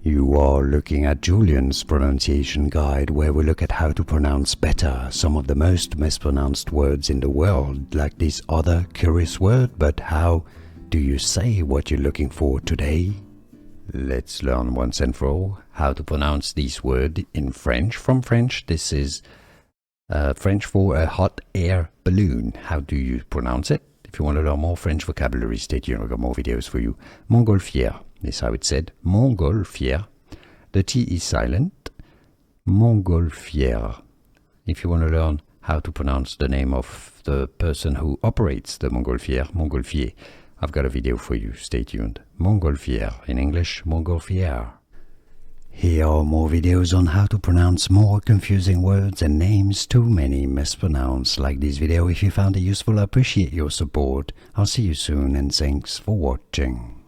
You are looking at Julian's pronunciation guide, where we look at how to pronounce better some of the most mispronounced words in the world, like this other curious word. But how do you say what you're looking for today? Let's learn once and for all how to pronounce this word in French. From French, this is French for a hot air balloon. How do you pronounce it? If you want to learn more French vocabulary, stay tuned. I've got more videos for you. Montgolfière is how it's said. Montgolfière. The T is silent. Montgolfière. If you want to learn how to pronounce the name of the person who operates the Montgolfière, Montgolfier, I've got a video for you. Stay tuned. Montgolfière. In English, Montgolfière. Here are more videos on how to pronounce more confusing words and names too many mispronounced. Like this video if you found it useful. I appreciate your support. I'll see you soon and thanks for watching.